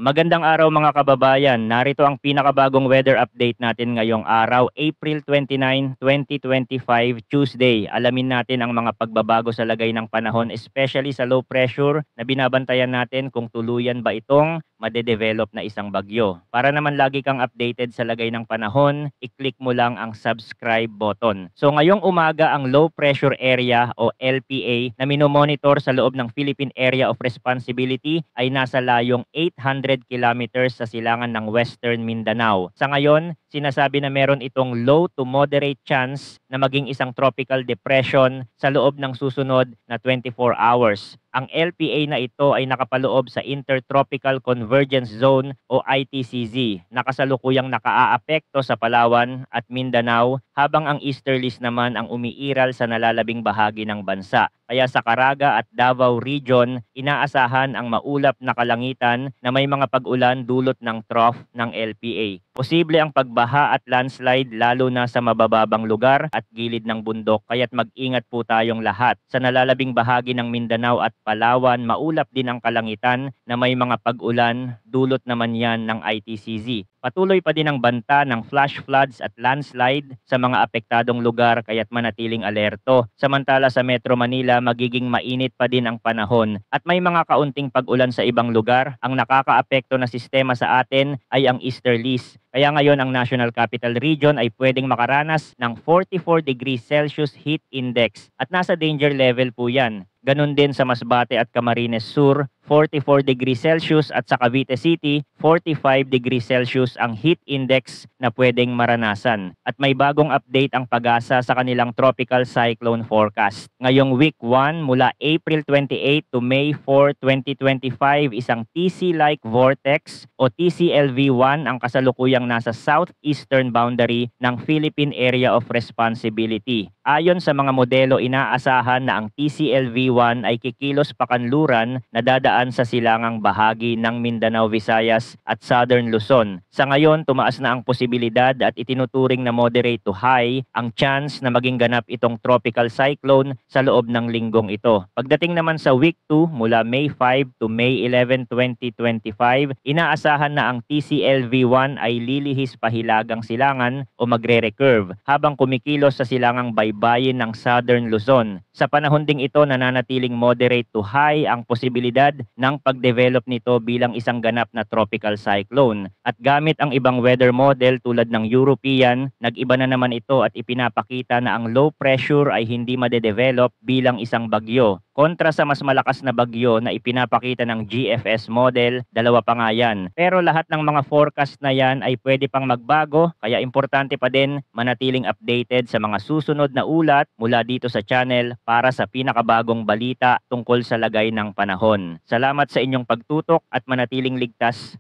Magandang araw mga kababayan. Narito ang pinakabagong weather update natin ngayong araw, April 29, 2025, Tuesday. Alamin natin ang mga pagbabago sa lagay ng panahon, especially sa low pressure na binabantayan natin kung tuluyan ba itong madedevelop na isang bagyo. Para naman lagi kang updated sa lagay ng panahon, i-click mo lang ang subscribe button. So ngayong umaga ang low pressure area o LPA na minomonitor sa loob ng Philippine Area of Responsibility ay nasa layong 800 kilometers sa silangan ng Western Mindanao. Sa ngayon, sinasabi na meron itong low to moderate chance na maging isang tropical depression sa loob ng susunod na 24 hours. Ang LPA na ito ay nakapaloob sa Intertropical Convergence Zone o ITCZ, na kasalukuyang nakaaapekto sa Palawan at Mindanao, habang ang easterlies naman ang umiiral sa nalalabing bahagi ng bansa. Kaya sa Caraga at Davao Region, inaasahan ang maulap na kalangitan na may mga pag-ulan dulot ng trough ng LPA. Posible ang pagbaha at landslide lalo na sa mabababang lugar at gilid ng bundok, kaya't mag-ingat po tayong lahat. Sa nalalabing bahagi ng Mindanao at Palawan, maulap din ang kalangitan na may mga pag-ulan, dulot naman yan ng ITCZ. Patuloy pa din ang banta ng flash floods at landslide sa mga apektadong lugar, kaya't manatiling alerto. Samantala sa Metro Manila, magiging mainit pa din ang panahon at may mga kaunting pag-ulan sa ibang lugar. Ang nakakaapekto na sistema sa atin ay ang easterlies. Kaya ngayon ang National Capital Region ay pwedeng makaranas ng 44 degrees Celsius heat index at nasa danger level po yan. Ganon din sa Masbate at Camarines Sur, 44 degrees Celsius, at sa Cavite City, 45 degrees Celsius ang heat index na pwedeng maranasan. At may bagong update ang PAGASA sa kanilang tropical cyclone forecast. Ngayong week 1 mula April 28 to May 4, 2025, isang TC-like vortex o TCLV1 ang kasalukuyang nasa southeastern boundary ng Philippine Area of Responsibility. Ayon sa mga modelo, inaasahan na ang TCLV1 ay kikilos pakanluran na dadaan sa silangang bahagi ng Mindanao, Visayas at Southern Luzon. Sa ngayon, tumaas na ang posibilidad at itinuturing na moderate to high ang chance na maging ganap itong tropical cyclone sa loob ng linggong ito. Pagdating naman sa week 2 mula May 5 to May 11, 2025, inaasahan na ang TCLV1 ay lilihis pahilagang silangan o magre-recurve habang kumikilos sa silangang baybayin ng Southern Luzon. Sa panahon ding ito, nananatiling moderate to high ang posibilidad ng pagdevelop nito bilang isang ganap na tropical cyclone. At gamit ang ibang weather model tulad ng European, nag-iba na naman ito at ipinapakita na ang low pressure ay hindi madedevelop bilang isang bagyo. Kontra sa mas malakas na bagyo na ipinapakita ng GFS model, dalawa pa nga yan. Pero lahat ng mga forecast na yan ay pwede pang magbago, kaya importante pa din manatiling updated sa mga susunod na ulat mula dito sa channel para sa pinakabagong balita tungkol sa lagay ng panahon. Salamat sa inyong pagtutok at manatiling ligtas.